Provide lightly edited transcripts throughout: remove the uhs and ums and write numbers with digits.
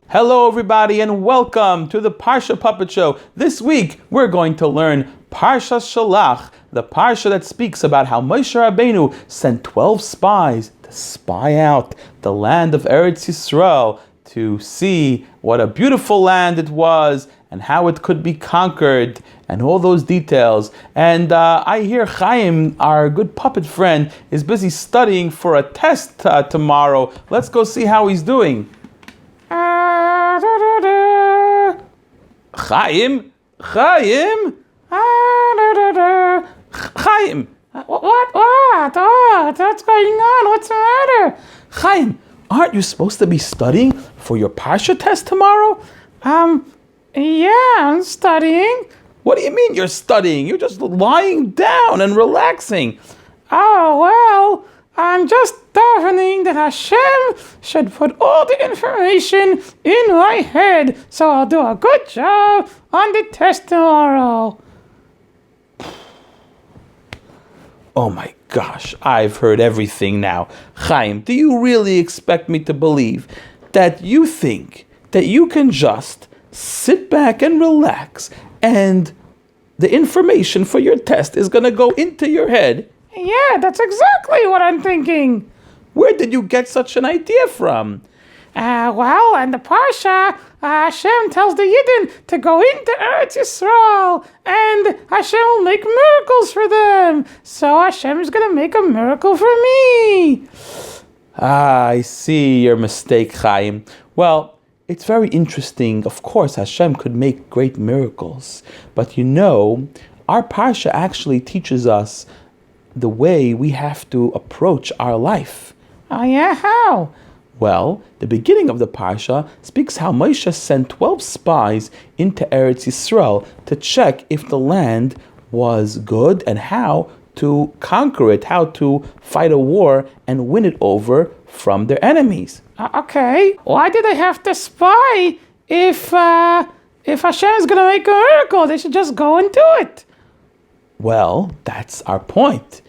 Hello everybody and welcome to the Parsha Puppet Show. This week we're going to learn Parsha Shelach, the Parsha that speaks about how Moshe Rabbeinu sent 12 spies to spy out the land of Eretz Yisrael to see what a beautiful land it was and how it could be conquered and all those details. And I hear Chaim, our good puppet friend, is busy studying for a test tomorrow. Let's go see how he's doing. Chaim? Chaim? Chaim! What? What's going on? What's the matter? Chaim, aren't you supposed to be studying for your Parsha test tomorrow? Yeah, I'm studying. What do you mean you're studying? You're just lying down and relaxing. Oh, well, I'm just davening that Hashem should put all the information in my head so I'll do a good job on the test tomorrow. Oh my gosh, I've heard everything now. Chaim, do you really expect me to believe that you think that you can just sit back and relax and the information for your test is going to go into your head? Yeah, that's exactly what I'm thinking. Where did you get such an idea from? Well, in the Parsha, Hashem tells the Yidden to go into Eretz Yisrael, and Hashem will make miracles for them. So Hashem is going to make a miracle for me. I see your mistake, Chaim. Well, it's very interesting. Of course, Hashem could make great miracles. But you know, our Parsha actually teaches us the way we have to approach our life. Oh yeah, how? Well, the beginning of the Parsha speaks how Moshe sent 12 spies into Eretz Yisrael to check if the land was good and how to conquer it, how to fight a war and win it over from their enemies. Okay, why did they have to spy if Hashem is going to make a miracle? They should just go and do it. Well, that's our point.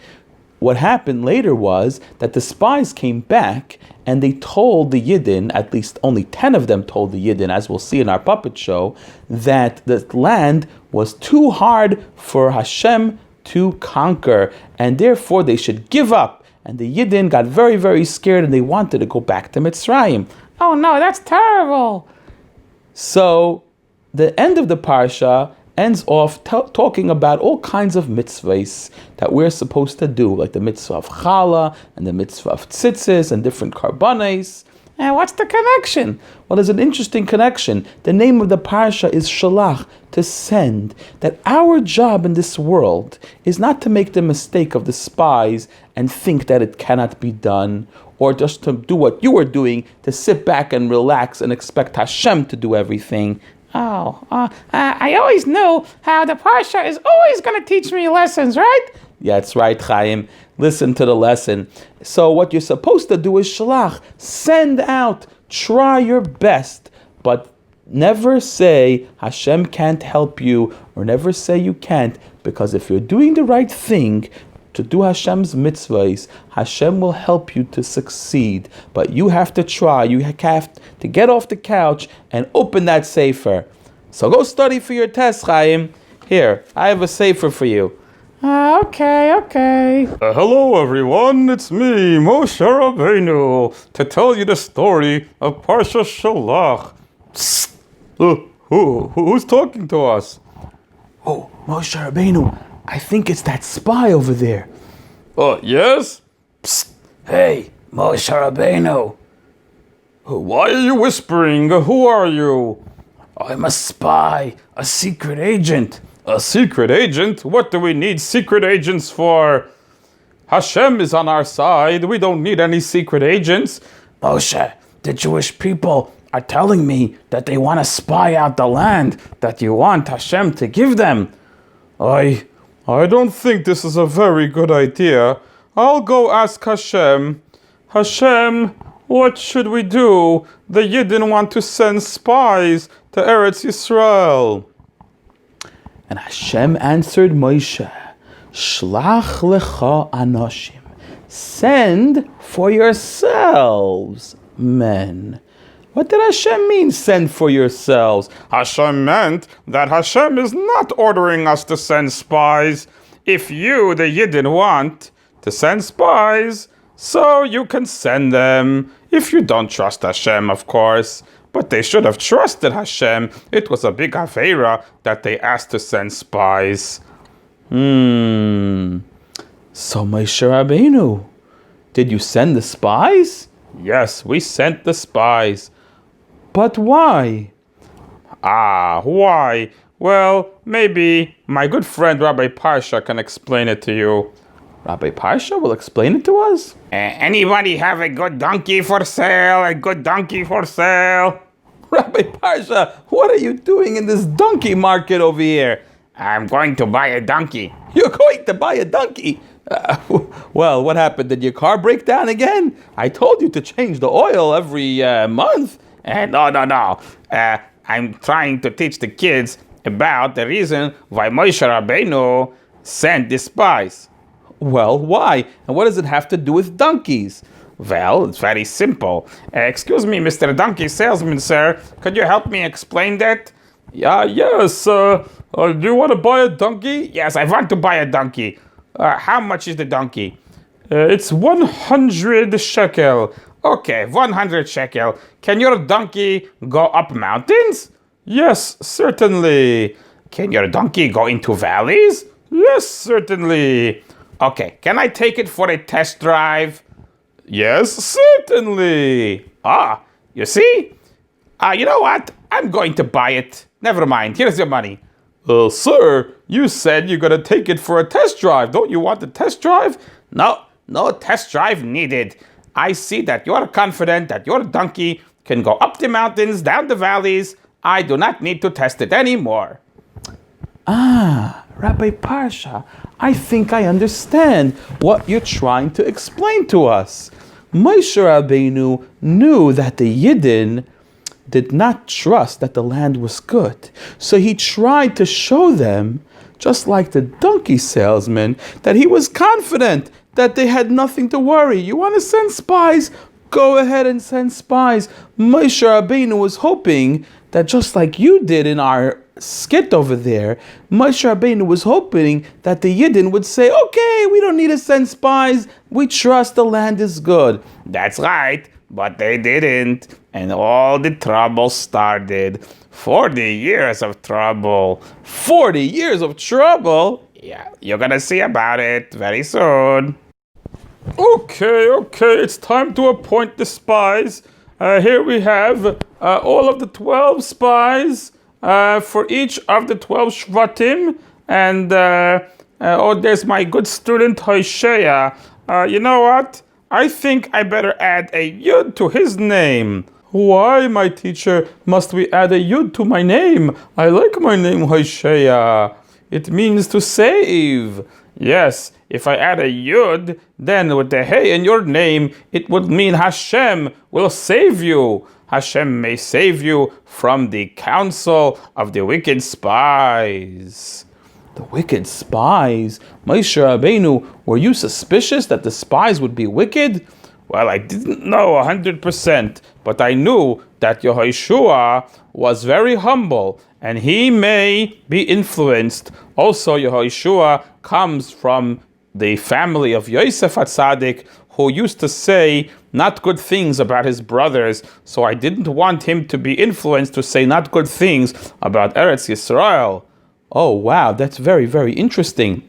What happened later was that the spies came back and they told the Yidden, at least only 10 of them told the Yidden, as we'll see in our puppet show, that the land was too hard for Hashem to conquer and therefore they should give up. And the Yidden got very, very scared and they wanted to go back to Mitzrayim. Oh no, that's terrible. So the end of the Parsha ends off talking about all kinds of mitzvahs that we're supposed to do, like the mitzvah of challah and the mitzvah of tzitzis and different karbanes. And what's the connection? Well, there's an interesting connection. The name of the parsha is Shelach, to send. That our job in this world is not to make the mistake of the spies and think that it cannot be done, or just to do what you are doing, to sit back and relax and expect Hashem to do everything. I always knew how the Parsha is always going to teach me lessons, right? Yeah, that's right, Chaim. Listen to the lesson. So what you're supposed to do is Shelach. Send out. Try your best. But never say Hashem can't help you, or never say you can't, because if you're doing the right thing, to do Hashem's mitzvahs, Hashem will help you to succeed. But you have to try. You have to get off the couch and open that sefer. So go study for your test, Chaim. Here, I have a sefer for you. Okay. Hello everyone, it's me, Moshe Rabbeinu, to tell you the story of Parsha Shelach. Who's talking to us? Oh, Moshe Rabbeinu, I think it's that spy over there. Yes? Psst. Hey, Moshe Rabbeinu. Why are you whispering? Who are you? I'm a spy, a secret agent. A secret agent? What do we need secret agents for? Hashem is on our side. We don't need any secret agents. Moshe, the Jewish people are telling me that they want to spy out the land that you want Hashem to give them. I don't think this is a very good idea. I'll go ask Hashem. Hashem, what should we do? The Yidden want to send spies to Eretz Yisrael. And Hashem answered Moshe, Shlach lecha anoshim. Send for yourselves men. What did Hashem mean, send for yourselves? Hashem meant that Hashem is not ordering us to send spies. If you, the Yidden, want to send spies, so you can send them. If you don't trust Hashem, of course. But they should have trusted Hashem. It was a big Aveira that they asked to send spies. So Moshe Rabbeinu, did you send the spies? Yes, we sent the spies. But why? Why? Well, maybe my good friend Rabbi Parsha can explain it to you. Rabbi Parsha will explain it to us? Anybody have a good donkey for sale? A good donkey for sale? Rabbi Parsha, what are you doing in this donkey market over here? I'm going to buy a donkey. You're going to buy a donkey? Well, what happened? Did your car break down again? I told you to change the oil every month. No. I'm trying to teach the kids about the reason why Moshe Rabbeinu sent the spies. Well, why? And what does it have to do with donkeys? Well, it's very simple. Excuse me, Mr. Donkey Salesman, sir. Could you help me explain that? Yes. Do you want to buy a donkey? Yes, I want to buy a donkey. How much is the donkey? It's 100 shekel. Okay, 100 shekel. Can your donkey go up mountains? Yes, certainly. Can your donkey go into valleys? Yes, certainly. Okay, can I take it for a test drive? Yes, certainly. You see? You know what? I'm going to buy it. Never mind. Here's your money. Sir, you said you're going to take it for a test drive. Don't you want the test drive? No test drive needed. I see that you're confident that your donkey can go up the mountains, down the valleys. I do not need to test it anymore. Rabbi Parsha, I think I understand what you're trying to explain to us. Moshe Rabbeinu knew that the Yidden did not trust that the land was good. So he tried to show them, just like the donkey salesman, that he was confident that they had nothing to worry. You want to send spies? Go ahead and send spies. Moshe Rabbeinu was hoping that just like you did in our skit over there, Moshe Rabbeinu was hoping that the Yidden would say, okay, we don't need to send spies. We trust the land is good. That's right, but they didn't. And all the trouble started. 40 years of trouble. 40 years of trouble? Yeah, you're gonna see about it very soon. Okay, it's time to appoint the spies. Here we have all of the 12 spies for each of the 12 Shvatim. And, there's my good student, Hosea. You know what? I think I better add a Yud to his name. Why, my teacher, must we add a Yud to my name? I like my name, Hosea. It means to save. Yes, if I add a Yud, then with the Hey in your name, it would mean Hashem will save you. Hashem may save you from the counsel of the wicked spies. The wicked spies? Moshe Rabbeinu, were you suspicious that the spies would be wicked? Well, I didn't know 100%, but I knew that Yehoshua was very humble, and he may be influenced. Also, Yehoshua comes from the family of Yosef HaTzadik, who used to say not good things about his brothers, so I didn't want him to be influenced to say not good things about Eretz Yisrael. Oh, wow, that's very, very interesting.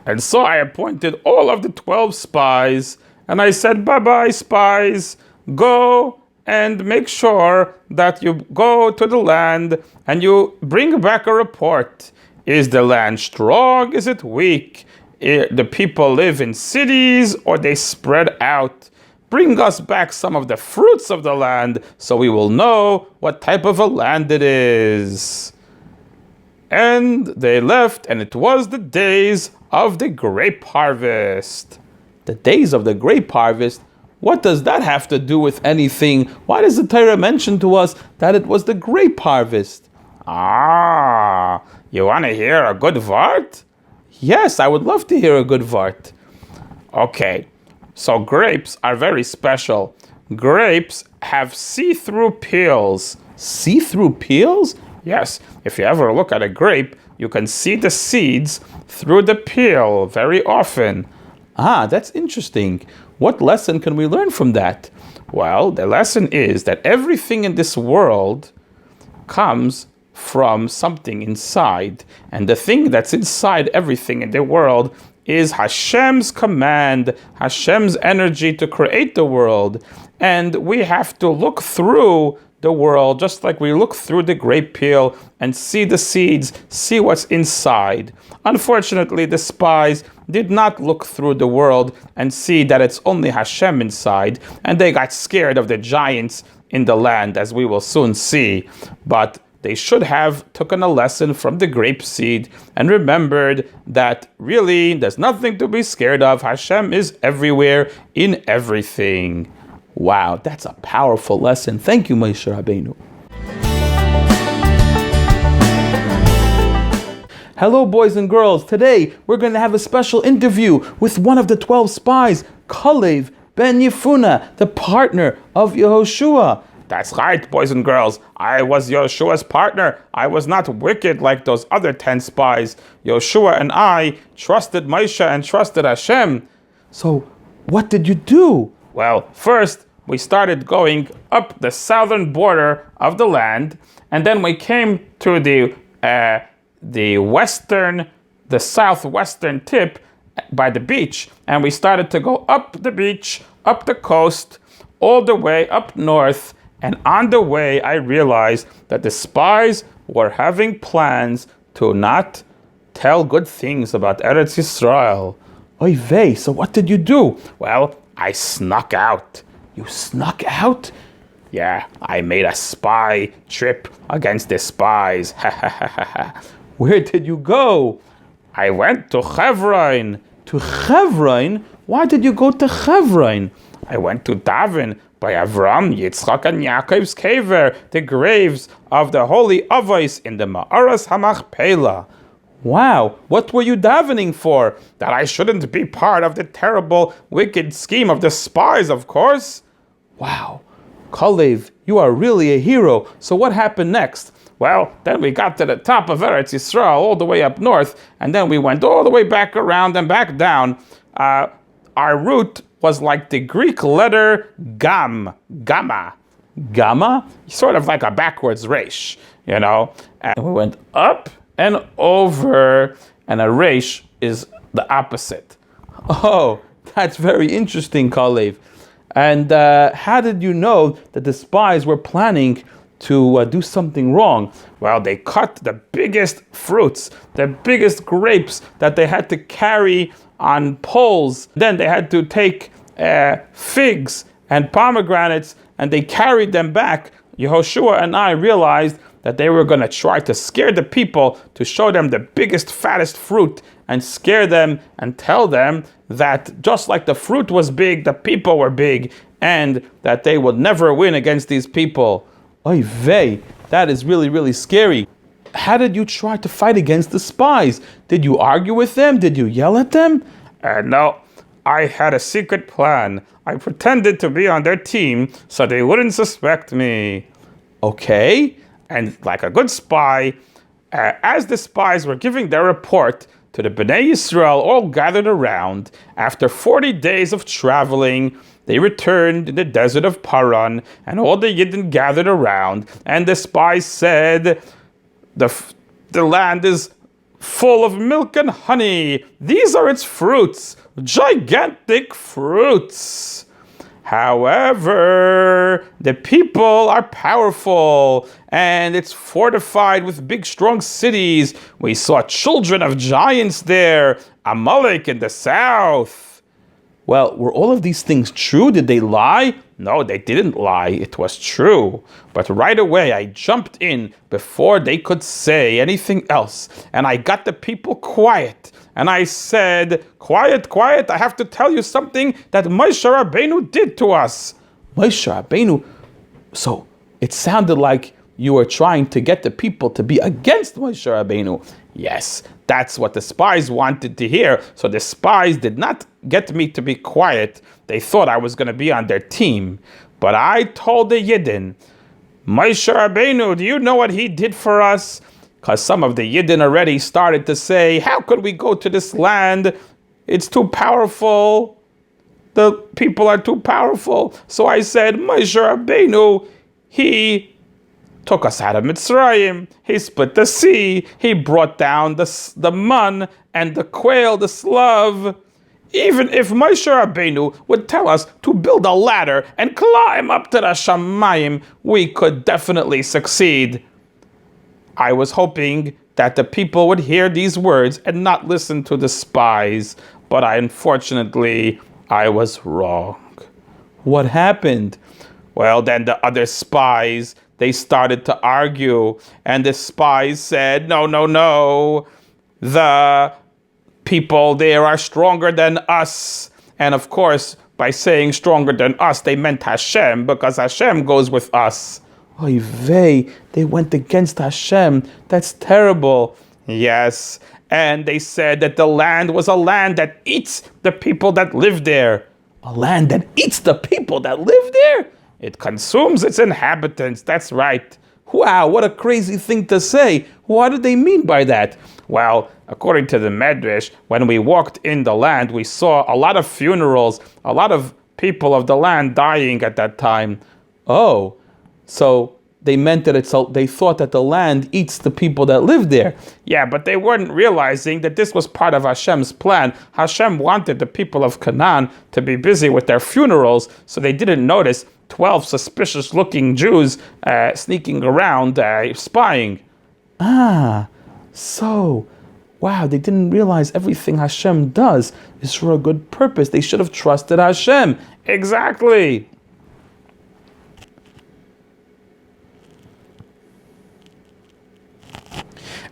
And so I appointed all of the 12 spies, and I said, bye-bye, spies, go and make sure that you go to the land and you bring back a report. Is the land strong? Is it weak? The people live in cities or they spread out? Bring us back some of the fruits of the land so we will know what type of a land it is. And they left, and it was the days of the grape harvest. The days of the grape harvest? What does that have to do with anything? Why does the Taira mention to us that it was the grape harvest? You want to hear a good vart? Yes, I would love to hear a good vart. Okay, so grapes are very special. Grapes have see-through peels. See-through peels? Yes, if you ever look at a grape, you can see the seeds through the peel very often. Ah, that's interesting. What lesson can we learn from that? Well, the lesson is that everything in this world comes from something inside. And the thing that's inside everything in the world is Hashem's command, Hashem's energy to create the world. And we have to look through the world just like we look through the grape peel and see the seeds, see what's inside. Unfortunately, the spies did not look through the world and see that it's only Hashem inside, and they got scared of the giants in the land, as we will soon see. But they should have taken a lesson from the grape seed and remembered that really there's nothing to be scared of. Hashem is everywhere in everything. Wow, that's a powerful lesson. Thank you, Moshe Rabbeinu. Hello, boys and girls. Today, we're going to have a special interview with one of the 12 spies, Kalev ben Yefuna, the partner of Yehoshua. That's right, boys and girls. I was Yeshua's partner. I was not wicked like those other 10 spies. Yeshua and I trusted Moshe and trusted Hashem. So, what did you do? Well, first, we started going up the southern border of the land, and then we came to the southwestern tip by the beach, and we started to go up the beach, up the coast, all the way up north. And on the way, I realized that the spies were having plans to not tell good things about Eretz Yisrael. Oy vey, so what did you do? Well, I snuck out. You snuck out? Yeah, I made a spy trip against the spies. Where did you go? I went to Hebron. To Hebron? Why did you go to Hebron? I went to daven by Avram, Yitzchak, and Yaakov's kever, the graves of the holy Avos in the Ma'aras HaMachpelah. Wow, what were you davening for? That I shouldn't be part of the terrible, wicked scheme of the spies, of course. Wow, Kalev, you are really a hero. So what happened next? Well, then we got to the top of Eretz Yisrael, all the way up north, and then we went all the way back around and back down. Our route was like the Greek letter gamma. Gamma? Sort of like a backwards resh, you know. And we went up and over, and a resh is the opposite. Oh, that's very interesting, Kalev. And how did you know that the spies were planning to do something wrong? Well, they cut the biggest fruits, the biggest grapes that they had to carry on poles. Then they had to take figs and pomegranates, and they carried them back. Yehoshua and I realized that they were going to try to scare the people, to show them the biggest, fattest fruit, and scare them and tell them that just like the fruit was big, the people were big, and that they would never win against these people. Oy vey, that is really, really scary. How did you try to fight against the spies? Did you argue with them? Did you yell at them? No, I had a secret plan. I pretended to be on their team so they wouldn't suspect me. Okay. And like a good spy, as the spies were giving their report to the Bnei Yisrael, all gathered around, after 40 days of traveling, they returned in the desert of Paran, and all the Yidden gathered around, and the spies said, the land is full of milk and honey. These are its fruits, gigantic fruits. However, the people are powerful, and it's fortified with big, strong cities. We saw children of giants there, Amalek in the south. Well, were all of these things true? Did they lie? No, they didn't lie. It was true. But right away, I jumped in before they could say anything else, and I got the people quiet. And I said, quiet, quiet, I have to tell you something that Moshe Rabbeinu did to us. Moshe Rabbeinu? So it sounded like you were trying to get the people to be against Moshe Rabbeinu. Yes, that's what the spies wanted to hear. So the spies did not get me to be quiet. They thought I was going to be on their team. But I told the Yidden, Moshe Rabbeinu, do you know what he did for us? Because some of the Yidden already started to say, how could we go to this land? It's too powerful. The people are too powerful. So I said, Moshe Rabbeinu, he took us out of Mitzrayim. He split the sea. He brought down the man and the quail, the slav. Even if Moshe Rabbeinu would tell us to build a ladder and climb up to the Shamayim, we could definitely succeed. I was hoping that the people would hear these words and not listen to the spies, but unfortunately, I was wrong. What happened? Well, then the other spies, they started to argue, and the spies said, no, the people there are stronger than us. And of course, by saying stronger than us, they meant Hashem, because Hashem goes with us. Oy vey, they went against Hashem. That's terrible. Yes, and they said that the land was a land that eats the people that live there. A land that eats the people that live there? It consumes its inhabitants, that's right. Wow, what a crazy thing to say. What did they mean by that? Well, according to the Medrash, when we walked in the land, we saw a lot of funerals, a lot of people of the land dying at that time. Oh, so they meant that they thought that the land eats the people that live there. Yeah, but they weren't realizing that this was part of Hashem's plan. Hashem wanted the people of Canaan to be busy with their funerals, so they didn't notice 12 suspicious-looking Jews sneaking around, spying. So, wow, they didn't realize everything Hashem does is for a good purpose. They should have trusted Hashem. Exactly.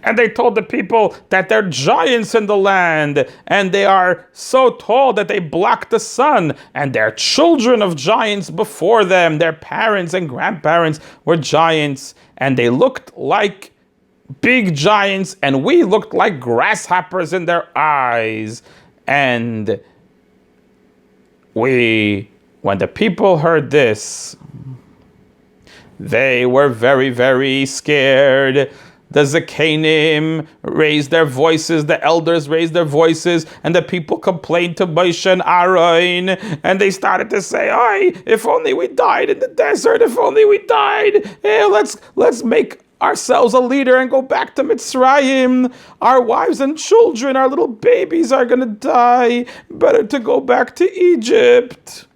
And they told the people that they're giants in the land, and they are so tall that they block the sun, and they're children of giants before them. Their parents and grandparents were giants, and they looked like big giants, and we looked like grasshoppers in their eyes. And when the people heard this, they were very, very scared. The Zekanim raised their voices, the elders raised their voices, and the people complained to Moshe and Aaron, and they started to say, if only we died in the desert, if only we died. Let's make ourselves a leader and go back to Mitzrayim. Our wives and children, our little babies are going to die. Better to go back to Egypt.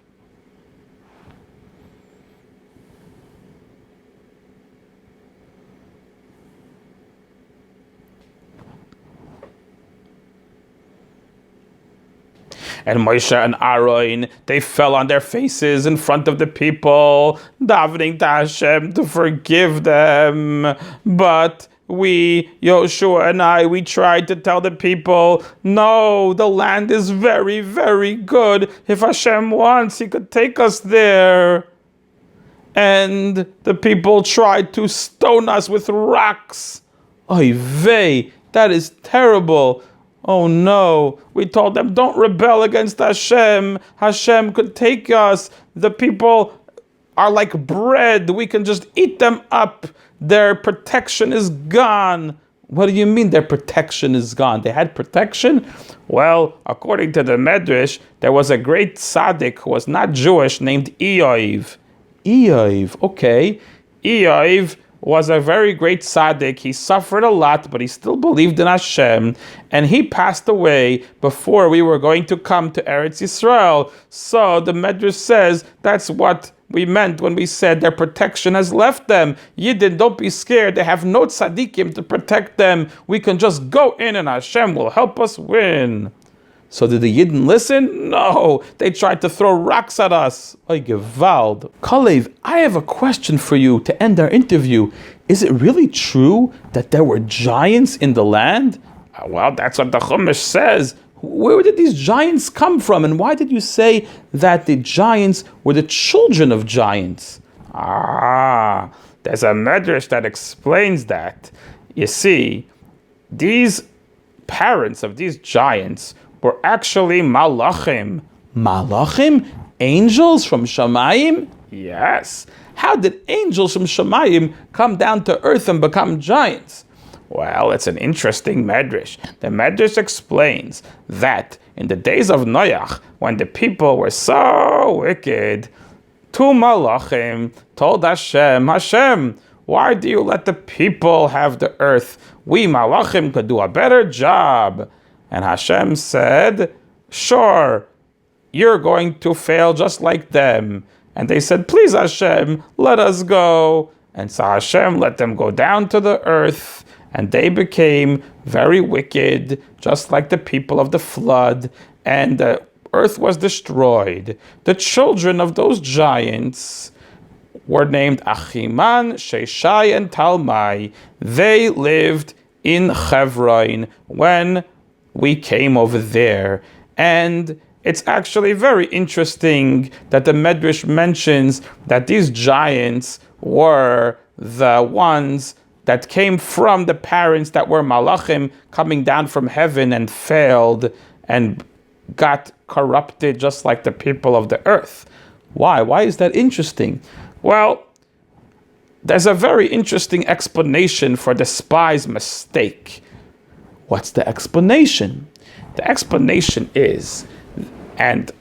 And Moshe and Aaron, they fell on their faces in front of the people, davening to Hashem to forgive them. But we, Yoshua and I, we tried to tell the people, no, the land is very, very good. If Hashem wants, He could take us there. And the people tried to stone us with rocks. Oy vey, that is terrible. Oh no, we told them, don't rebel against Hashem. Hashem could take us. The people are like bread. We can just eat them up. Their protection is gone. What do you mean their protection is gone? They had protection? Well, according to the Medrash, there was a great tzaddik who was not Jewish named Eoiv. Eoiv, okay. Eoiv was a very great tzaddik. He suffered a lot, but he still believed in Hashem. And he passed away before we were going to come to Eretz Yisrael. So the Medrash says that's what we meant when we said their protection has left them. Yidden, don't be scared. They have no tzaddikim to protect them. We can just go in and Hashem will help us win. So did the Yidden listen? No, they tried to throw rocks at us. Oy gewalt. Kalev, I have a question for you to end our interview. Is it really true that there were giants in the land? Well, that's what the Chumash says. Where did these giants come from? And why did you say that the giants were the children of giants? There's a medrash that explains that. You see, these parents of these giants were actually malachim. Malachim? Angels from Shamayim? Yes. How did angels from Shemayim come down to earth and become giants? Well, it's an interesting medrash. The medrash explains that in the days of Noach, when the people were so wicked, two malachim told Hashem, why do you let the people have the earth? We malachim could do a better job. And Hashem said, sure, you're going to fail just like them. And they said, please Hashem, let us go. And so Hashem let them go down to the earth, and they became very wicked, just like the people of the flood, and the earth was destroyed. The children of those giants were named Achiman, Sheshai, and Talmai. They lived in Hebron when we came over there. And it's actually very interesting that the Medrash mentions that these giants were the ones that came from the parents that were malachim coming down from heaven and failed and got corrupted just like the people of the earth. Why? Why is that interesting? Well, there's a very interesting explanation for the spies' mistake. What's the explanation? The explanation is, and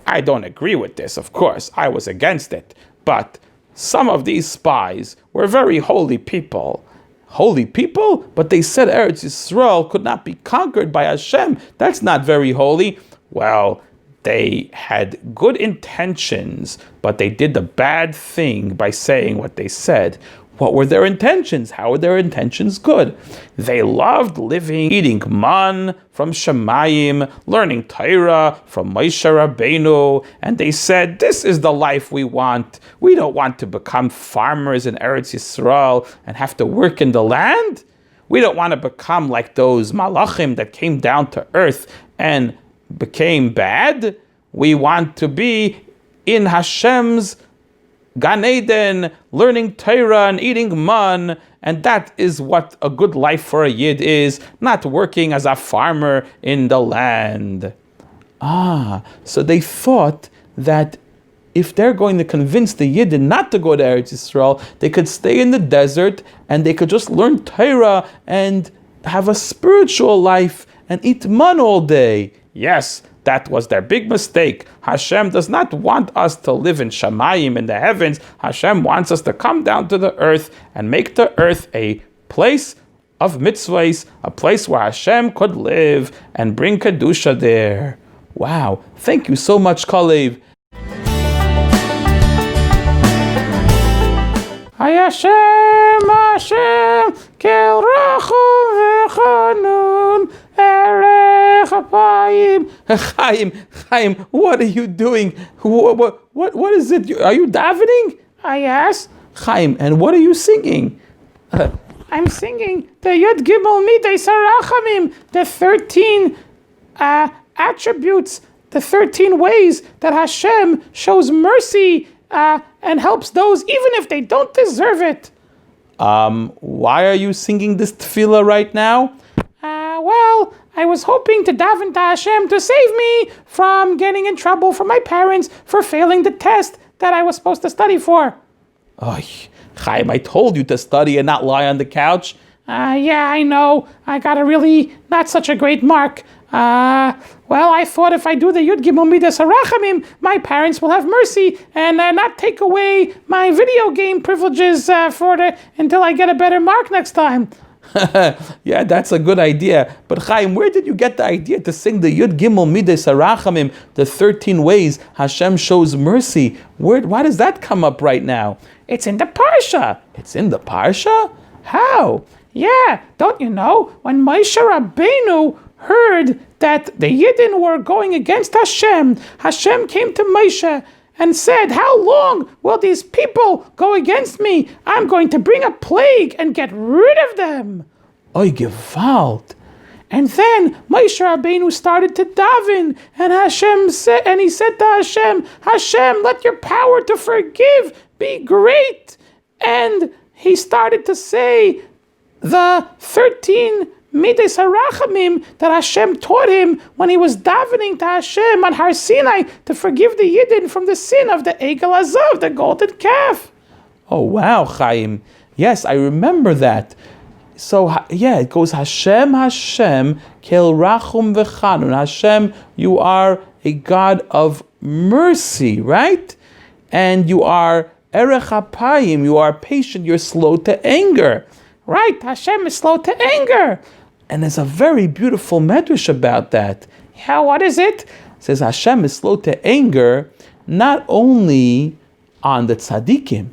I don't agree with this, of course, I was against it, but some of these spies were very holy people. Holy people? But they said Eretz Yisrael could not be conquered by Hashem. That's not very holy. Well, they had good intentions, but they did the bad thing by saying what they said. What were their intentions? How were their intentions good? They loved living, eating man from Shemayim, learning Taira from Moshe Rabbeinu, and they said, this is the life we want. We don't want to become farmers in Eretz Yisrael and have to work in the land. We don't want to become like those malachim that came down to earth and became bad. We want to be in Hashem's Gan Eden, learning Taira and eating man, and that is what a good life for a Yid is, not working as a farmer in the land. So they thought that if they're going to convince the Yid not to go to Eretz Yisrael, they could stay in the desert and they could just learn Taira and have a spiritual life and eat man all day. Yes, that was their big mistake. Hashem does not want us to live in Shamayim, in the heavens. Hashem wants us to come down to the earth and make the earth a place of mitzvahs, a place where Hashem could live and bring Kedusha there. Wow. Thank you so much, Kalev. Hashem, Hashem, Kel Rachum V'Chanun, Erech Apayim. Chaim, what are you doing? What is it? Are you davening? Yes. Chaim, and what are you singing? I'm singing the Yud Gimel Midei Sarachamim, the 13 attributes, the 13 ways that Hashem shows mercy and helps those even if they don't deserve it. Why are you singing this tefillah right now? Well, I was hoping to daven to Hashem to save me from getting in trouble from my parents for failing the test that I was supposed to study for. Oh, Chaim, I told you to study and not lie on the couch. Yeah, I know. I got a really not such a great mark. Well, I thought if I do the Yud Gimel Midas Harachamim, my parents will have mercy and not take away my video game privileges until I get a better mark next time. Yeah, that's a good idea. But Chaim, where did you get the idea to sing the Yud Gimel Midas Harachamim, the 13 ways Hashem shows mercy? Why does that come up right now? It's in the Parsha. It's in the Parsha? How? Yeah, don't you know? When Moshe Rabbeinu heard that the Yidden were going against Hashem, Hashem came to Moshe and said, how long will these people go against me? I'm going to bring a plague and get rid of them. Oy gewalt. And then Moshe Rabbeinu started to daven, and he said to Hashem, Hashem, let your power to forgive be great. And he started to say the 13 midas harachamim that Hashem taught him when he was davening to Hashem on Har Sinai to forgive the Yidden from the sin of the Egel Azav, the golden calf. Oh wow, Chaim. Yes, I remember that. So yeah, it goes Hashem, Hashem, Kel Rachum V'Chanun. Hashem, you are a God of mercy, right? And you are Erech HaPayim, you are patient, you're slow to anger. Right, Hashem is slow to anger. And there's a very beautiful medrash about that. Yeah, what is it? It says Hashem is slow to anger, not only on the tzaddikim,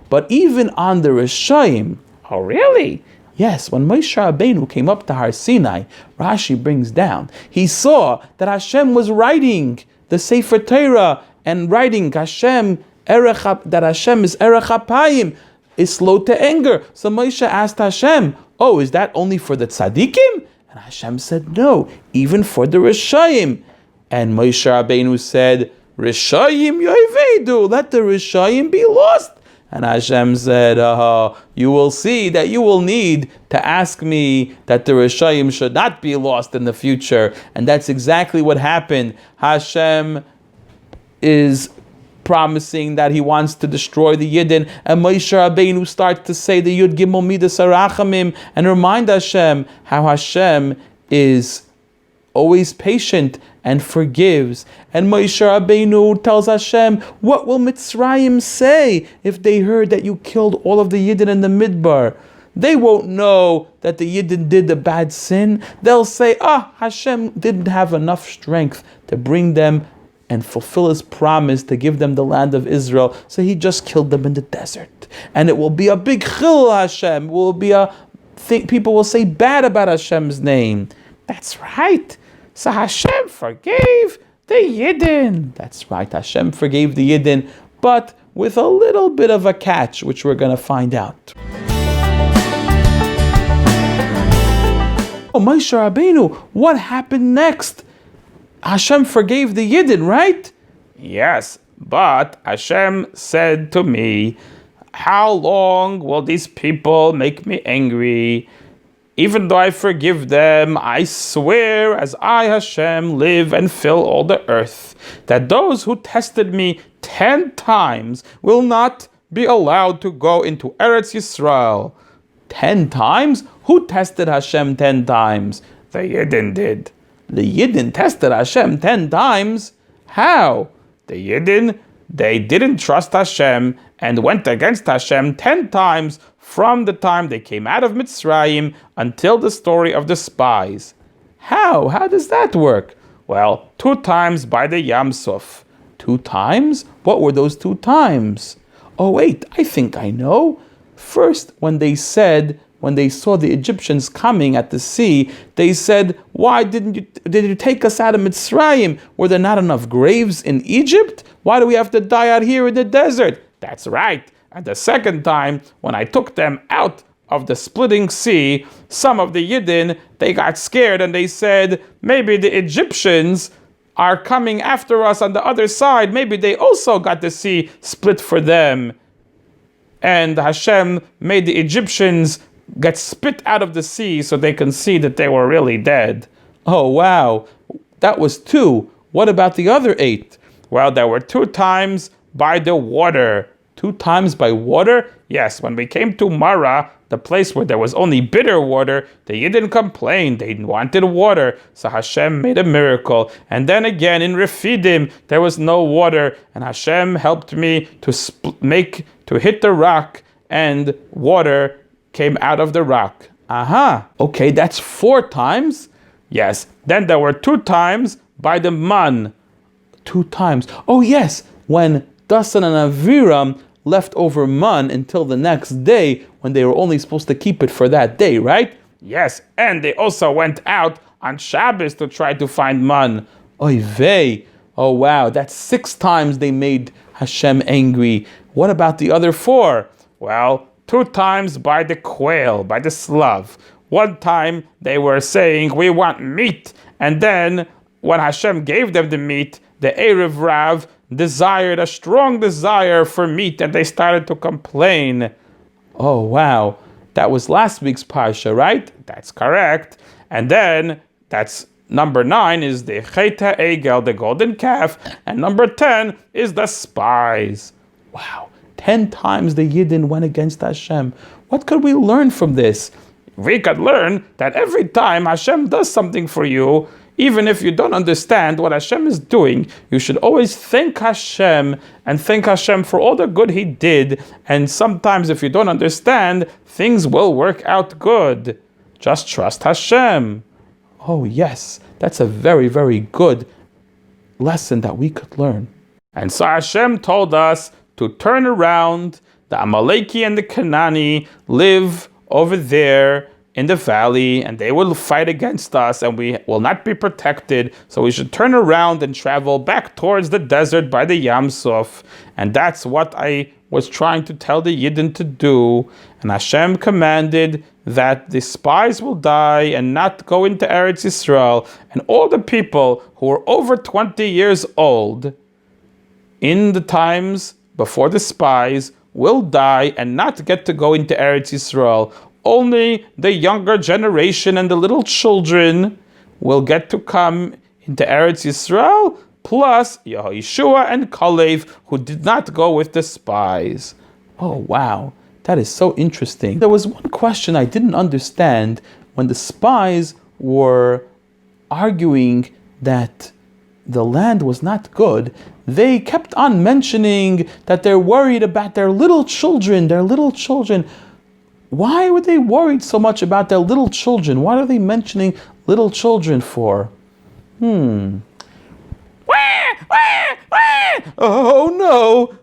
but even on the Rishayim. Oh, really? Yes, when Moshe Rabbeinu came up to Har Sinai, Rashi brings down, he saw that Hashem was writing the Sefer Taira and writing Hashem, that Hashem is Erech HaPayim, is slow to anger. So Moshe asked Hashem, oh, is that only for the tzaddikim? And Hashem said, no, even for the Rishayim. And Moshe Rabbeinu said, Rishayim yoivedu, let the Rishayim be lost. And Hashem said, you will see that you will need to ask me that the Rishayim should not be lost in the future. And that's exactly what happened. Hashem is promising that he wants to destroy the Yidden, and Moshe Rabbeinu starts to say the Yud Gimel Midas Harachamim and remind Hashem how Hashem is always patient and forgives. And Moshe Rabbeinu tells Hashem, what will Mitzrayim say if they heard that you killed all of the Yidden in the Midbar? They won't know that the Yidden did a bad sin. They'll say, Hashem didn't have enough strength to bring them and fulfill his promise to give them the land of Israel, so he just killed them in the desert. And it will be a big chil Hashem. It will be a thing, people will say bad about Hashem's name. That's right. So Hashem forgave the Yidden. That's right. Hashem forgave the Yidden, but with a little bit of a catch, which we're going to find out. Oh, Moshe Rabbeinu, what happened next? Hashem forgave the Yidden, right? Yes, but Hashem said to me, how long will these people make me angry? Even though I forgive them, I swear as I, Hashem, live and fill all the earth, that those who tested me 10 times will not be allowed to go into Eretz Yisrael. 10 times? Who tested Hashem 10 times? The Yidden did. The Yidden tested Hashem 10 times? How? The Yidden, they didn't trust Hashem and went against Hashem 10 times from the time they came out of Mitzrayim until the story of the spies. How? How does that work? Well, 2 times by the Yam Suf. 2 times? What were those 2 times? Oh wait, I think I know. First, when they saw the Egyptians coming at the sea, they said, why did you take us out of Mitzrayim? Were there not enough graves in Egypt? Why do we have to die out here in the desert? That's right. And the second time, when I took them out of the splitting sea, some of the Yidden, they got scared and they said, maybe the Egyptians are coming after us on the other side. Maybe they also got the sea split for them. And Hashem made the Egyptians get spit out of the sea so they can see that they were really dead. Oh, wow. That was 2. What about the other 8? Well, there were 2 times by the water. 2 times by water? Yes, when we came to Mara, the place where there was only bitter water, the Yidden complained. They wanted water. So Hashem made a miracle. And then again in Refidim, there was no water. And Hashem helped me to hit the rock, and water came out of the rock. Aha. Okay, that's 4 times? Yes. Then there were 2 times by the man. 2 times. Oh yes, when Dasan and Aviram left over man until the next day, when they were only supposed to keep it for that day, right? Yes, and they also went out on Shabbos to try to find man. Oy vey. Oh wow, that's 6 times they made Hashem angry. What about the other 4? Well, 2 times by the quail, by the slav. 1 time they were saying, we want meat. And then when Hashem gave them the meat, the Erev Rav desired a strong desire for meat, and they started to complain. Oh, wow. That was last week's Parsha, right? That's correct. And then that's number 9 is the Cheta Egel, the golden calf, and number 10 is the spies. Wow, 10 times the Yidden went against Hashem. What could we learn from this? We could learn that every time Hashem does something for you, even if you don't understand what Hashem is doing, you should always thank Hashem and thank Hashem for all the good He did. And sometimes if you don't understand, things will work out good. Just trust Hashem. Oh yes, that's a very, very good lesson that we could learn. And so Hashem told us to turn around. The Amaleki and the Canaani live over there in the valley, and they will fight against us, and we will not be protected. So we should turn around and travel back towards the desert by the Yam Suf. And that's what I was trying to tell the Yidden to do. And Hashem commanded that the spies will die and not go into Eretz Yisrael. And all the people who were over 20 years old in the times before the spies will die and not get to go into Eretz Yisrael. Only the younger generation and the little children will get to come into Eretz Yisrael, plus Yehoshua and Kalev, who did not go with the spies. Oh wow, that is so interesting. There was one question I didn't understand when the spies were arguing that the land was not good. They kept on mentioning that they're worried about their little children, Why were they worried so much about their little children? What are they mentioning little children for? Oh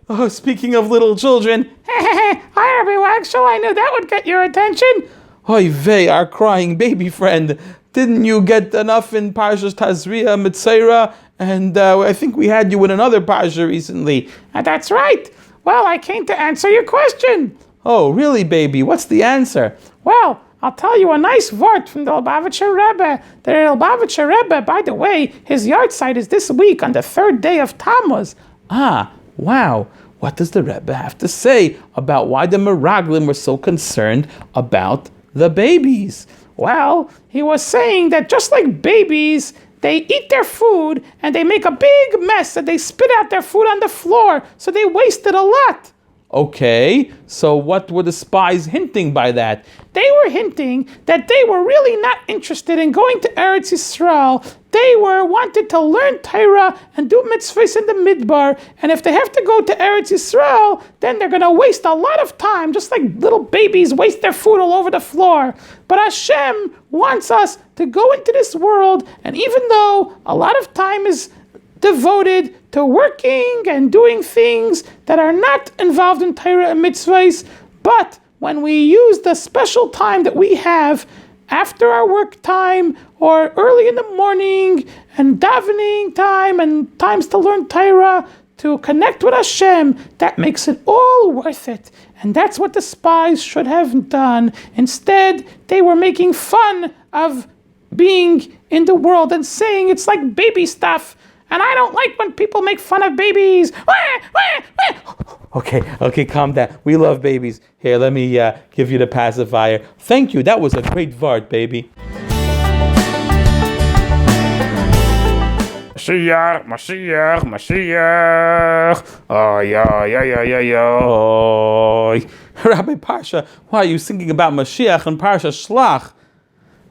no! Speaking of little children. Hi, Rabbi Wagshel, I knew that would get your attention. Oy vey, our crying baby friend. Didn't you get enough in Parsha's Tazria, Mitzayra? And I think we had you in another Parsha recently. That's right. Well, I came to answer your question. Oh, really, baby? What's the answer? Well, I'll tell you a nice vort from the Lubavitcher Rebbe. The Lubavitcher Rebbe, by the way, his yard site is this week on the 3rd day of Tammuz. Ah, wow. What does the Rebbe have to say about why the Meraglim were so concerned about the babies? Well, he was saying that just like babies, they eat their food and they make a big mess and they spit out their food on the floor, so they wasted a lot. Okay, so what were the spies hinting by that? They were hinting that they were really not interested in going to Eretz Yisrael. They wanted to learn Taira and do mitzvahs in the Midbar, and if they have to go to Eretz Yisrael, then they're going to waste a lot of time, just like little babies waste their food all over the floor. But Hashem wants us to go into this world, and even though a lot of time is devoted to working and doing things that are not involved in Taira and mitzvahs, but when we use the special time that we have after our work time or early in the morning and davening time and times to learn Taira, to connect with Hashem, that makes it all worth it. And that's what the spies should have done. Instead, they were making fun of being in the world and saying it's like baby stuff. And I don't like when people make fun of babies. Okay, calm down. We love babies. Here, let me give you the pacifier. Thank you. That was a great vart, baby. Mashiach, Mashiach, Mashiach. Oh, yeah. Rabbi Parsha, why are you thinking about Mashiach and Parsha Shelach?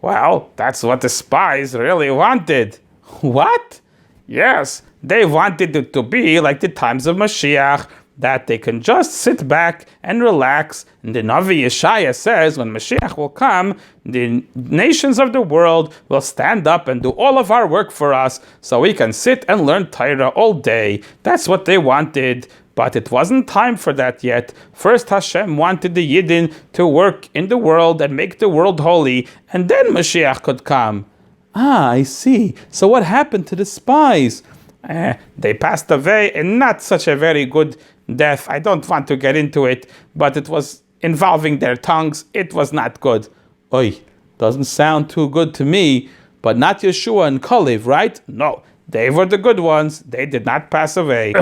Well, that's what the spies really wanted. What? Yes, they wanted it to be like the times of Mashiach, that they can just sit back and relax. And the Navi Yeshaya says when Mashiach will come, the nations of the world will stand up and do all of our work for us, so we can sit and learn Taira all day. That's what they wanted, but it wasn't time for that yet. First Hashem wanted the Yidden to work in the world and make the world holy, and then Mashiach could come. Ah, I see. So what happened to the spies? They passed away in not such a very good death. I don't want to get into it, but it was involving their tongues. It was not good. Oy, doesn't sound too good to me, but not Yeshua and Kalev, right? No, they were the good ones. They did not pass away.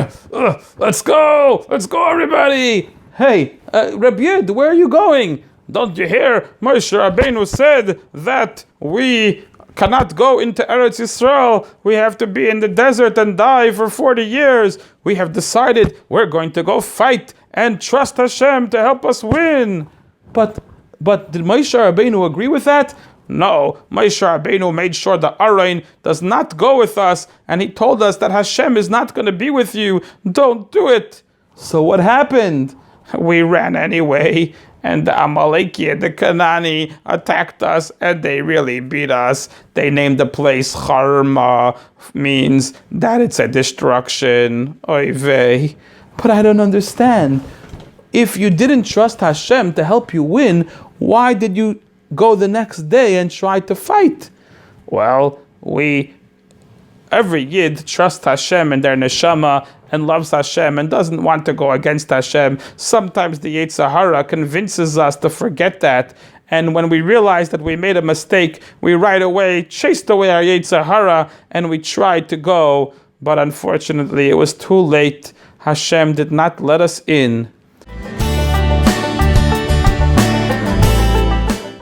Let's go, everybody. Hey, Rabbi Yid, where are you going? don't you hear? Moshe Rabbeinu said that we cannot go into Eretz Yisrael. We have to be in the desert and die for 40 years. We have decided we're going to go fight and trust Hashem to help us win. But did Moshe Rabbeinu agree with that? No, Moshe Rabbeinu made sure the Arain does not go with us, and he told us that Hashem is not going to be with you. Don't do it. So what happened? We ran anyway, and the Amaleki and the Kanani attacked us, and they really beat us. They named the place Charma, means that it's a destruction. Oy vey. But I don't understand. If you didn't trust Hashem to help you win, why did you go the next day and try to fight? Well, every Yid trusts Hashem in their neshama and loves Hashem and doesn't want to go against Hashem. Sometimes the Yetzer Hara convinces us to forget that. And when we realize that we made a mistake, we right away chased away our Yetzer Hara and we tried to go. But unfortunately, it was too late. Hashem did not let us in.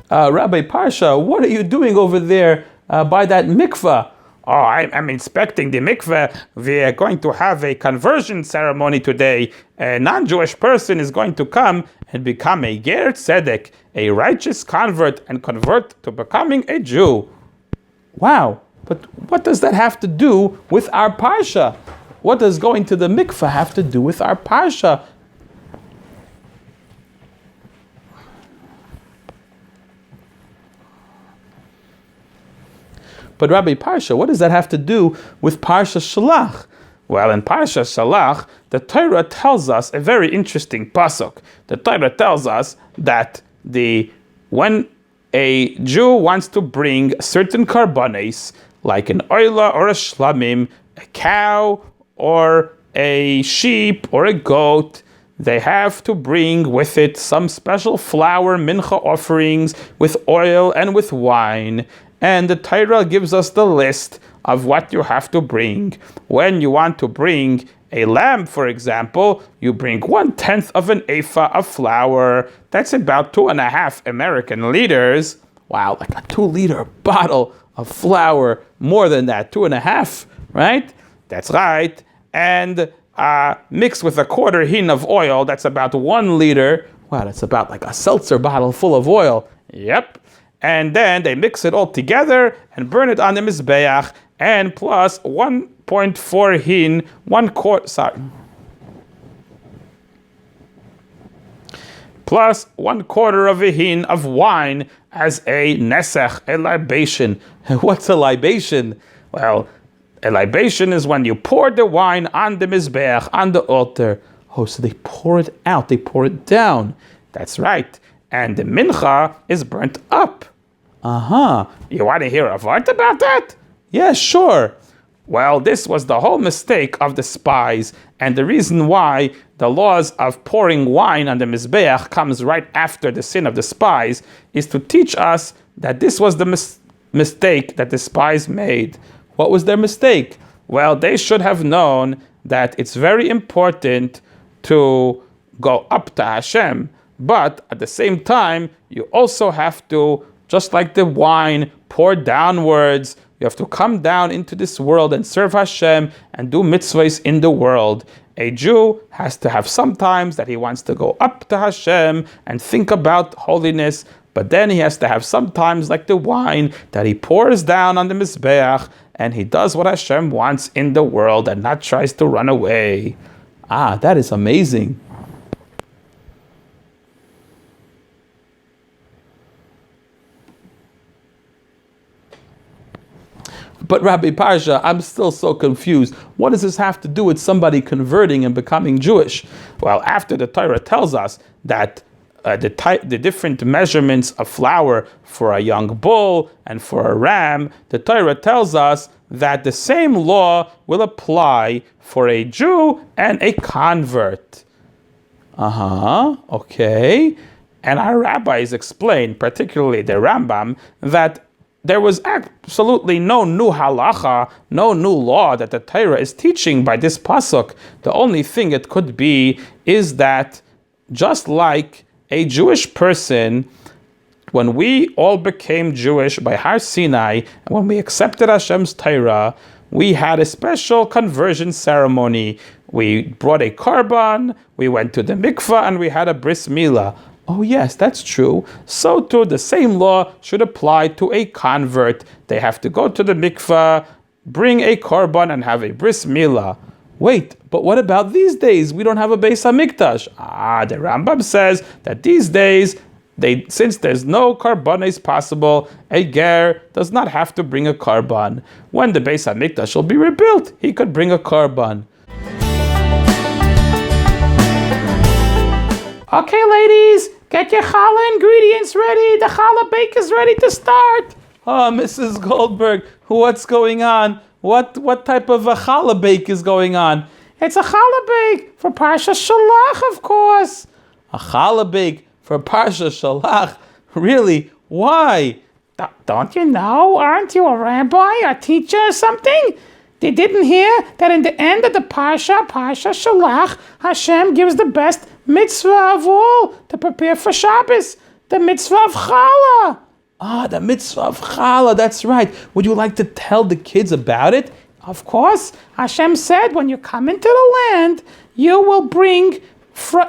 Rabbi Parsha, what are you doing over there by that mikveh? Oh, I'm inspecting the mikveh. We are going to have a conversion ceremony today. A non-Jewish person is going to come and become a ger tzedek, a righteous convert, and convert to becoming a Jew. Wow, but what does that have to do with our Parsha? What does going to the mikveh have to do with our Parsha? But Rabbi Parsha, what does that have to do with Parsha Shelach? Well, in Parsha Shelach, the Taira tells us a very interesting pasuk. The Taira tells us that when a Jew wants to bring certain karbanes, like an oila or a shlamim, a cow or a sheep or a goat, they have to bring with it some special flour mincha offerings with oil and with wine. And the Taira gives us the list of what you have to bring. When you want to bring a lamb, for example, you bring 1/10 of an ephah of flour. That's about 2.5 American liters. Wow, like a 2-liter bottle of flour. More than that, 2.5, right? That's right. And mixed with 1/4 hin of oil, that's about 1 liter. Wow, that's about like a seltzer bottle full of oil. Yep. And then they mix it all together and burn it on the Mizbeach, and plus 1.4 hin, plus 1/4 of a hin of wine as a nesech, a libation. What's a libation? Well, a libation is when you pour the wine on the Mizbeach, on the altar. Oh, so they pour it out, they pour it down. That's right. And the mincha is burnt up. Uh-huh. You want to hear a word about that? Yeah, sure. Well, this was the whole mistake of the spies, and the reason why the laws of pouring wine on the Mizbeach comes right after the sin of the spies is to teach us that this was the mistake that the spies made. What was their mistake? Well, they should have known that it's very important to go up to Hashem, but at the same time, you also have to, just like the wine, pour downwards. You have to come down into this world and serve Hashem and do mitzvahs in the world. A Jew has to have some times that he wants to go up to Hashem and think about holiness, but then he has to have some times like the wine that he pours down on the Mizbeach and he does what Hashem wants in the world and not tries to run away. Ah, that is amazing. But Rabbi Parsha, I'm still so confused. What does this have to do with somebody converting and becoming Jewish? Well, after the Torah tells us that the different measurements of flour for a young bull and for a ram, the Torah tells us that the same law will apply for a Jew and a convert. Okay. And our rabbis explain, particularly the Rambam, that there was absolutely no new halacha, no new law that the Taira is teaching by this pasuk. The only thing it could be is that just like a Jewish person, when we all became Jewish by Har Sinai, and when we accepted Hashem's Taira, we had a special conversion ceremony. We brought a korban, we went to the mikvah, and we had a bris milah. Oh yes, that's true. So too, the same law should apply to a convert. They have to go to the mikvah, bring a korban, and have a bris milah. Wait, but what about these days? We don't have a Beis HaMikdash. The Rambam says that these days, since there's no karbanis possible, a ger does not have to bring a karban. When the Beis HaMikdash will be rebuilt, he could bring a karban. Okay, ladies, get your challah ingredients ready. The challah bake is ready to start. Mrs. Goldberg, what's going on? What type of a challah bake is going on? It's a challah bake for Parsha Shelach, of course. A challah bake for Parsha Shelach? Really? Why? Don't you know? Aren't you a rabbi, a teacher or something? They didn't hear that in the end of the Parsha Shelach, Hashem gives the best mitzvah of all to prepare for Shabbos, the mitzvah of challah. The mitzvah of challah, that's right. Would you like to tell the kids about it? Of course. Hashem said when you come into the land, you will bring,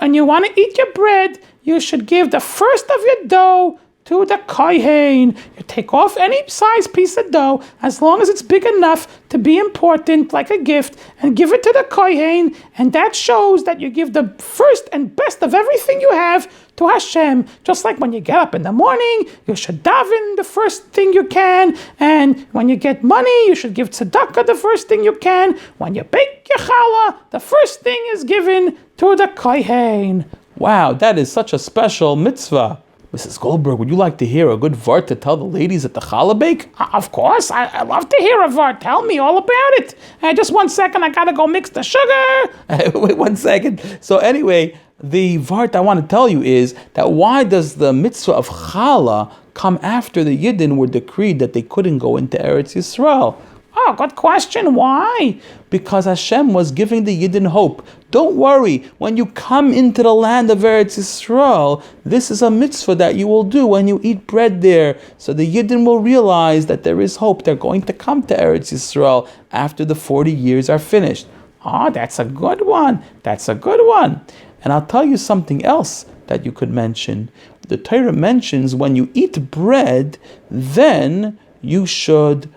and you want to eat your bread, you should give the first of your dough to the kohen. You take off any size piece of dough, as long as it's big enough to be important, like a gift, and give it to the kohen, and that shows that you give the first and best of everything you have to Hashem. Just like when you get up in the morning, you should daven the first thing you can, and when you get money, you should give tzedakah the first thing you can. When you bake your challah, the first thing is given to the kohen. Wow, that is such a special mitzvah. Mrs. Goldberg, would you like to hear a good vart to tell the ladies at the challah bake? Of course, I love to hear a vart. Tell me all about it. Just 1 second, I gotta go mix the sugar. Wait 1 second. So anyway, the vart I want to tell you is that why does the mitzvah of challah come after the Yidden were decreed that they couldn't go into Eretz Yisrael? Oh, good question. Why? Because Hashem was giving the Yidden hope. Don't worry, when you come into the land of Eretz Yisrael, this is a mitzvah that you will do when you eat bread there. So the Yidden will realize that there is hope. They're going to come to Eretz Yisrael after the 40 years are finished. Oh, that's a good one. That's a good one. And I'll tell you something else that you could mention. The Taira mentions when you eat bread, then you should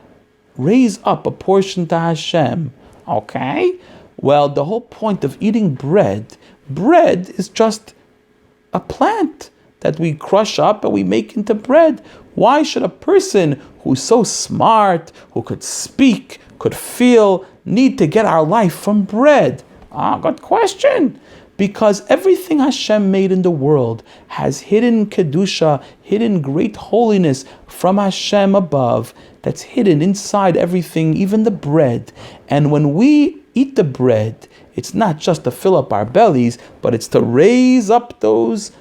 raise up a portion to Hashem. Okay. Well, the whole point of eating bread is just a plant that we crush up and we make into bread. Why should a person who's so smart, who could speak, could feel, need to get our life from bread? Good question. Because everything Hashem made in the world has hidden Kedusha, hidden great holiness from Hashem above, that's hidden inside everything, even the bread. And when we eat the bread, it's not just to fill up our bellies, but it's to raise up those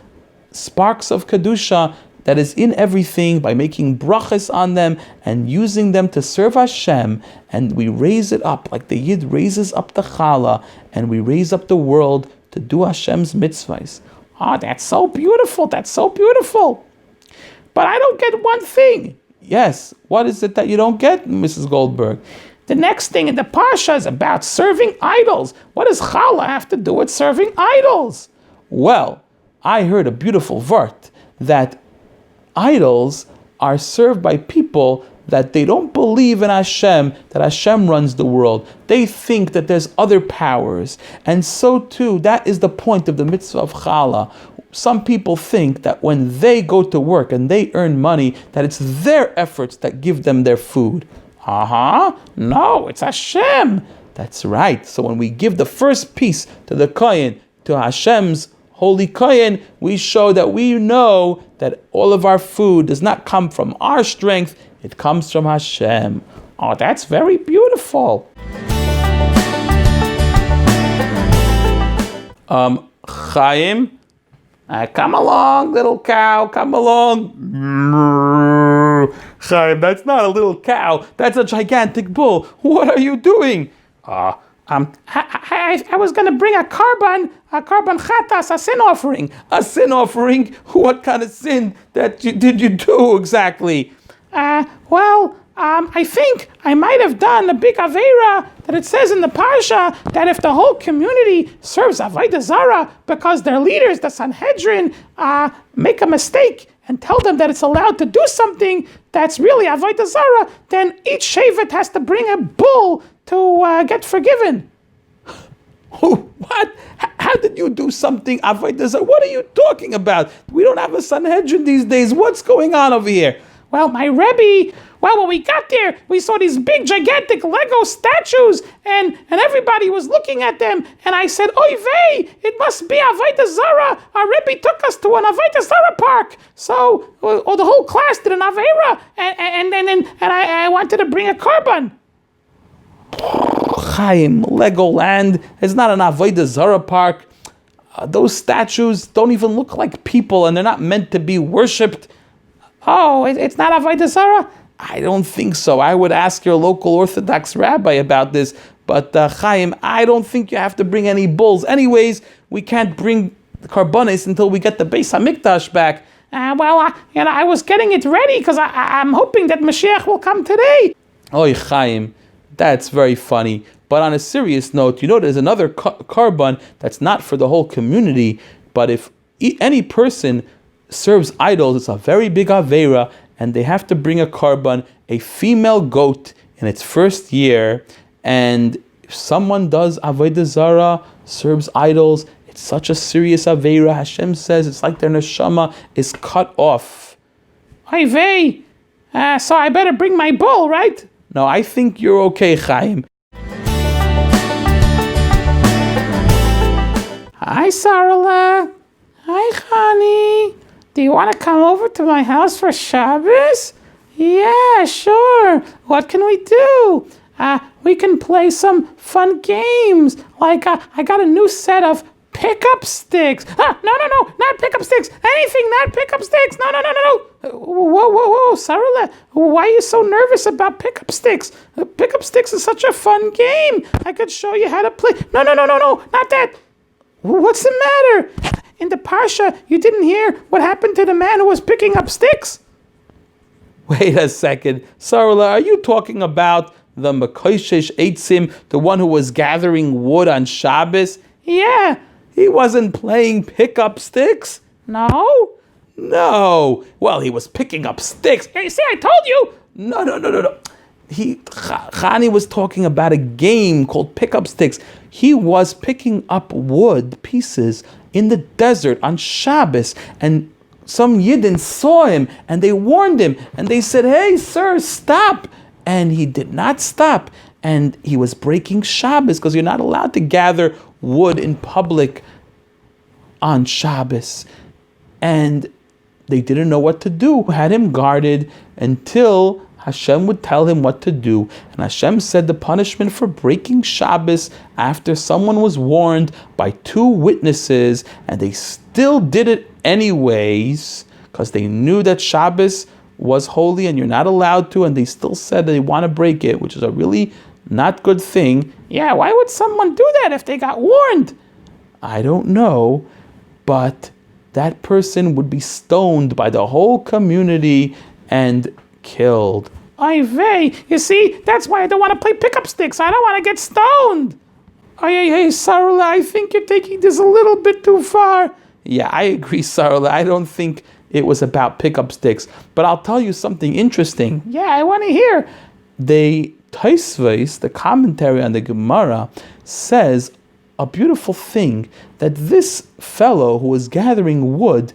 sparks of Kedusha that is in everything by making brachas on them and using them to serve Hashem. And we raise it up like the Yid raises up the challah, and we raise up the world to do Hashem's mitzvahs. That's so beautiful. That's so beautiful. But I don't get one thing. Yes, what is it that you don't get, Mrs. Goldberg? The next thing in the Parsha is about serving idols. What does challah have to do with serving idols? Well, I heard a beautiful vart that idols are served by people that they don't believe in Hashem, that Hashem runs the world. They think that there's other powers. And so too, that is the point of the mitzvah of challah. Some people think that when they go to work and they earn money, that it's their efforts that give them their food. No, it's Hashem. That's right. So when we give the first piece to the kohen, to Hashem's holy kohen, we show that we know that all of our food does not come from our strength, it comes from Hashem. That's very beautiful. Chaim, come along, little cow, come along. Chaim, that's not a little cow, that's a gigantic bull. What are you doing? I was going to bring a carbon chatas, a sin offering. A sin offering? What kind of sin did you do exactly? I think I might have done a big Aveira that it says in the Parsha that if the whole community serves Avodah Zarah because their leaders, the Sanhedrin, make a mistake and tell them that it's allowed to do something that's really Avodah Zarah, then each Shevet has to bring a bull to get forgiven. What? How did you do something Avodah Zarah? What are you talking about? We don't have a Sanhedrin these days. What's going on over here? Well, my Rebbe, when we got there, we saw these big, gigantic Lego statues, and everybody was looking at them, and I said, oy vey, it must be Avodah Zarah. Our Rebbe took us to an Avodah Zarah park. So, the whole class did an Aveira, and I wanted to bring a carbon. Chaim, Legoland is not an Avodah Zarah park. Those statues don't even look like people, and they're not meant to be worshipped. Oh, it's not Avodah Zarah? I don't think so. I would ask your local Orthodox rabbi about this. But Chaim, I don't think you have to bring any bulls. Anyways, we can't bring the karbanis until we get the Beis Hamikdash back. I was getting it ready because I'm hoping that Mashiach will come today. Oy, Chaim, that's very funny. But on a serious note, there's another karban that's not for the whole community. But if any person serves idols, it's a very big Aveira, and they have to bring a karban, a female goat in its first year. And if someone does Avodah Zarah, serves idols, it's such a serious Aveira. Hashem says it's like their neshama is cut off. Oy vey, so I better bring my bull, right? No, I think you're okay, Chaim. Hi, Sarala. Hi, honey. Do you want to come over to my house for Shabbos? Yeah, sure. What can we do? We can play some fun games. Like, I got a new set of pickup sticks. No, not pickup sticks. Anything not pickup sticks. No. Whoa, Sarala. Why are you so nervous about pickup sticks? Pickup sticks is such a fun game. I could show you how to play. No, not that. What's the matter? In the Parsha, you didn't hear what happened to the man who was picking up sticks? Wait a second. Sarala, are you talking about the Mekoishesh Eitzim, the one who was gathering wood on Shabbos? Yeah. He wasn't playing pickup sticks? No. Well, he was picking up sticks. Hey, see, I told you. No. Chani was talking about a game called pickup sticks. He was picking up wood pieces in the desert on Shabbos, and some Yidden saw him, and they warned him, and they said, hey, sir, stop. And he did not stop, and he was breaking Shabbos, because you're not allowed to gather wood in public on Shabbos. And they didn't know what to do, had him guarded until Hashem would tell him what to do. And Hashem said the punishment for breaking Shabbos after someone was warned by 2 witnesses, and they still did it anyways, because they knew that Shabbos was holy and you're not allowed to, and they still said they want to break it, which is a really not good thing. Yeah, why would someone do that if they got warned? I don't know, but that person would be stoned by the whole community and killed. Oy vey, you see, that's why I don't want to play pickup sticks. I don't want to get stoned. Hey, Sarala, I think you're taking this a little bit too far. Yeah, I agree, Sarala. I don't think it was about pickup sticks. But I'll tell you something interesting. Yeah, I want to hear. The Tosfos, the commentary on the Gemara, says a beautiful thing, that this fellow who was gathering wood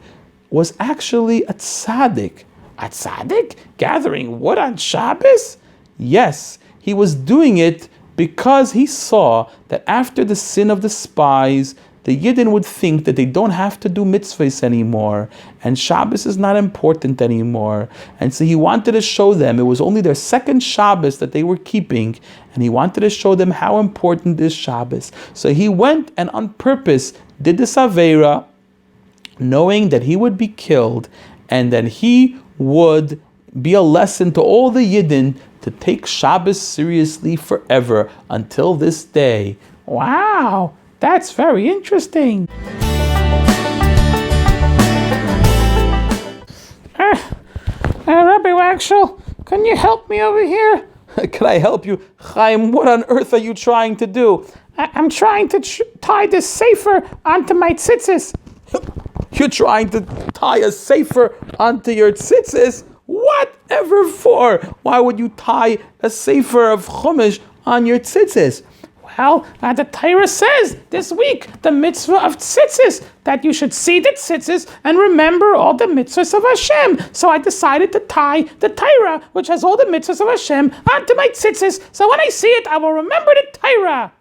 was actually a tzaddik. A tzaddik? Gathering wood on Shabbos? Yes, he was doing it because he saw that after the sin of the spies, the Yidden would think that they don't have to do mitzvahs anymore, and Shabbos is not important anymore. And so he wanted to show them, it was only their second Shabbos that they were keeping, and he wanted to show them how important is Shabbos. So he went and on purpose did this Aveira, knowing that he would be killed, and then he would be a lesson to all the Yidden to take Shabbos seriously forever until this day. Wow, that's very interesting. Rabbi Waxel, can you help me over here? Can I help you? Chaim, what on earth are you trying to do? I'm trying to tie this sefer onto my tzitzis. You're trying to tie a sefer onto your tzitzis? Whatever for? Why would you tie a sefer of chumash on your tzitzis? Well, the Taira says this week, the mitzvah of tzitzis, that you should see the tzitzis and remember all the mitzvahs of Hashem. So I decided to tie the Taira, which has all the mitzvahs of Hashem, onto my tzitzis. So when I see it, I will remember the Taira.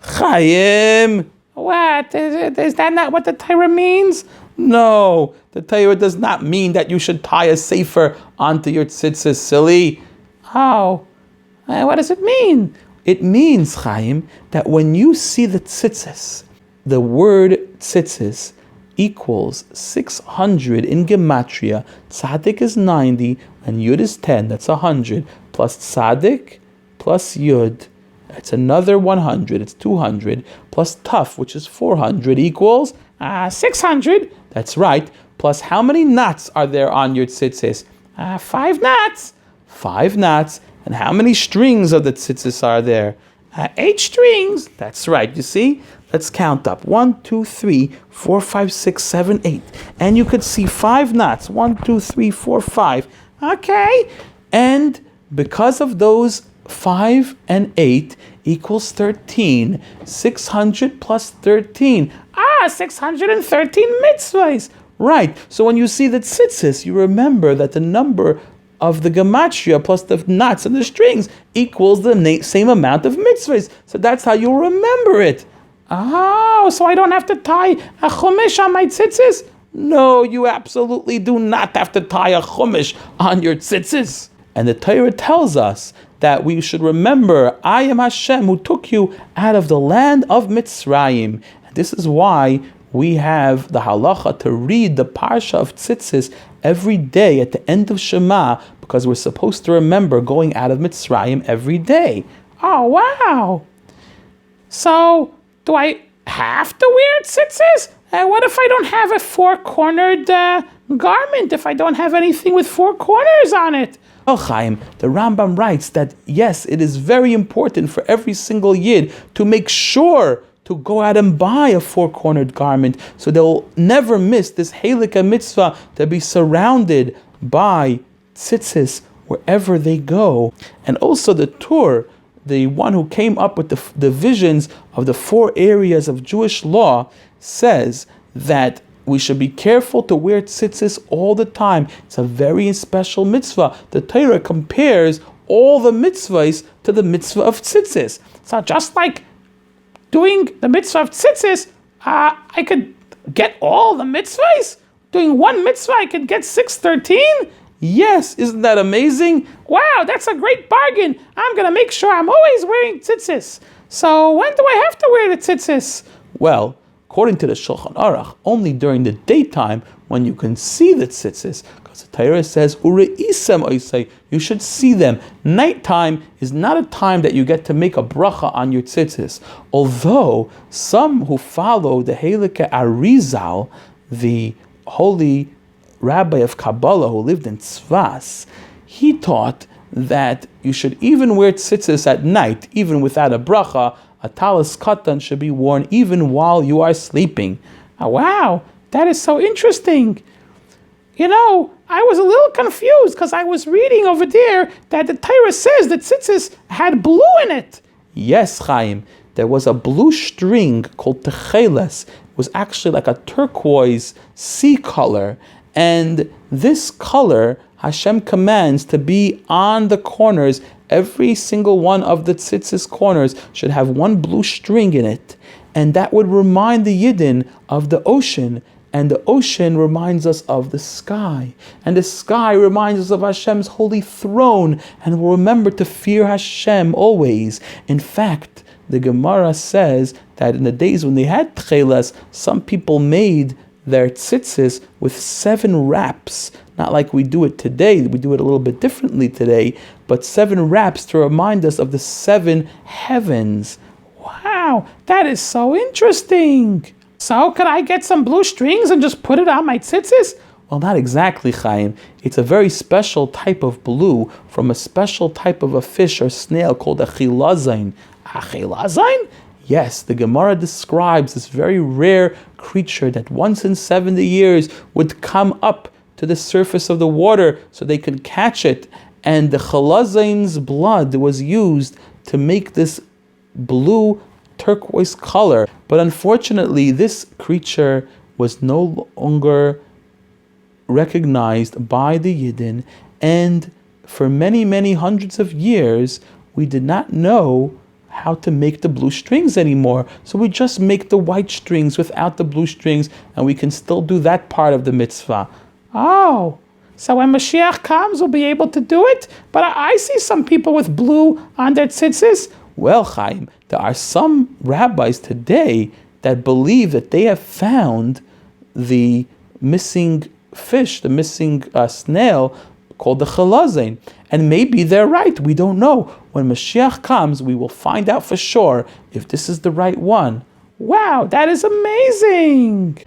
Chaim! What? Is that not what the Taira means? No, the Taira does not mean that you should tie a sefer onto your tzitzis, silly. Oh. What does it mean? It means, Chaim, that when you see the tzitzis, the word tzitzis equals 600 in Gematria. Tzaddik is 90 and Yud is 10. That's 100. Plus Tzaddik plus Yud. That's another 100. It's 200. Plus Taf, which is 400, equals 600. That's right. Plus how many knots are there on your tzitzis? 5 knots. 5 knots. And how many strings of the tzitzis are there? 8 strings. That's right. You see? Let's count up. 1, 2, 3, 4, 5, 6, 7, 8. And you could see 5 knots. 1, 2, 3, 4, 5. Okay. And because of those 5 and 8 equals 13. 600 plus 13. 613 mitzvahs. Right. So when you see the tzitzis, you remember that the number of the gematria plus the knots and the strings equals the same amount of mitzvahs. So that's how you'll remember it. Oh, so I don't have to tie a chumash on my tzitzis? No, you absolutely do not have to tie a chumash on your tzitzis. And the Torah tells us that we should remember, I am Hashem who took you out of the land of Mitzrayim. And this is why we have the halacha to read the Parsha of Tzitzis every day at the end of Shema, because we're supposed to remember going out of Mitzrayim every day. Oh, wow. So, do I have to wear tzitzis? What if I don't have a 4-cornered garment, if I don't have anything with 4 corners on it? Oh, Chaim, the Rambam writes that, yes, it is very important for every single Yid to make sure to go out and buy a 4-cornered garment, so they'll never miss this Halakha mitzvah to be surrounded by tzitzis wherever they go. And also the Tur, the one who came up with the visions of the 4 areas of Jewish law, says that we should be careful to wear tzitzis all the time. It's a very special mitzvah. The Taira compares all the mitzvahs to the mitzvah of tzitzis. So just like doing the mitzvah of tzitzis, I could get all the mitzvahs? Doing one mitzvah, I could get 613? Yes, isn't that amazing? Wow, that's a great bargain. I'm going to make sure I'm always wearing tzitzis. So when do I have to wear the tzitzis? Well, according to the Shulchan Aruch, only during the daytime when you can see the tzitzis, because the Taira says, Ure'isem oisei, you should see them. Nighttime is not a time that you get to make a bracha on your tzitzis. Although some who follow the Halakha Arizal, the holy rabbi of Kabbalah who lived in Tzvas, he taught that you should even wear tzitzis at night, even without a bracha. A talis katan should be worn even while you are sleeping. Oh, wow, that is so interesting. You know, I was a little confused because I was reading over there that the Taira says that tzitzis had blue in it. Yes, Chaim, there was a blue string called techeles. It was actually like a turquoise sea color, and this color Hashem commands to be on the corners. Every single one of the tzitzis corners should have one blue string in it. And that would remind the Yidden of the ocean. And the ocean reminds us of the sky. And the sky reminds us of Hashem's holy throne. And we'll remember to fear Hashem always. In fact, the Gemara says that in the days when they had tchelas, some people made their tzitzis with 7 wraps. Not like we do it today. We do it a little bit differently today. But 7 wraps to remind us of the 7 heavens. Wow, that is so interesting. So, could I get some blue strings and just put it on my tzitzis? Well, not exactly, Chaim. It's a very special type of blue from a special type of a fish or snail called a chilazain. A chilazain? Yes, the Gemara describes this very rare creature that once in 70 years would come up to the surface of the water so they could catch it. And the chilazain's blood was used to make this blue turquoise color. But unfortunately, this creature was no longer recognized by the Yidden, and for many, many hundreds of years, we did not know how to make the blue strings anymore. So we just make the white strings without the blue strings, and we can still do that part of the mitzvah. Oh, so when Mashiach comes, we'll be able to do it? But I see some people with blue on their tzitzis. Well, Chaim, there are some rabbis today that believe that they have found the missing fish, the missing snail called the chilazain. And maybe they're right. We don't know. When Mashiach comes, we will find out for sure if this is the right one. Wow, that is amazing.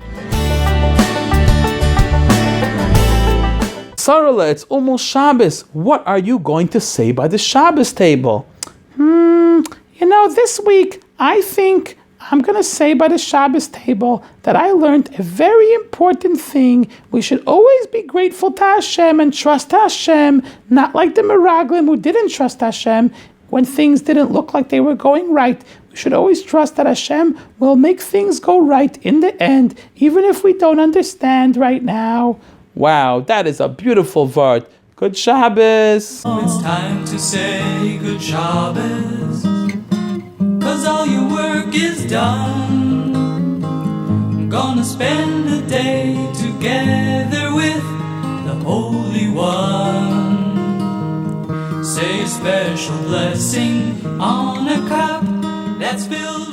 Sarala, it's almost Shabbos. What are you going to say by the Shabbos table? This week, I think I'm going to say by the Shabbos table that I learned a very important thing. We should always be grateful to Hashem and trust Hashem, not like the Meraglim who didn't trust Hashem when things didn't look like they were going right. We should always trust that Hashem will make things go right in the end, even if we don't understand right now. Wow, that is a beautiful word. Good Shabbos. It's time to say good Shabbos, 'cause all your work is done. I'm gonna spend a day together with the Holy One. Say a special blessing on a cup that's filled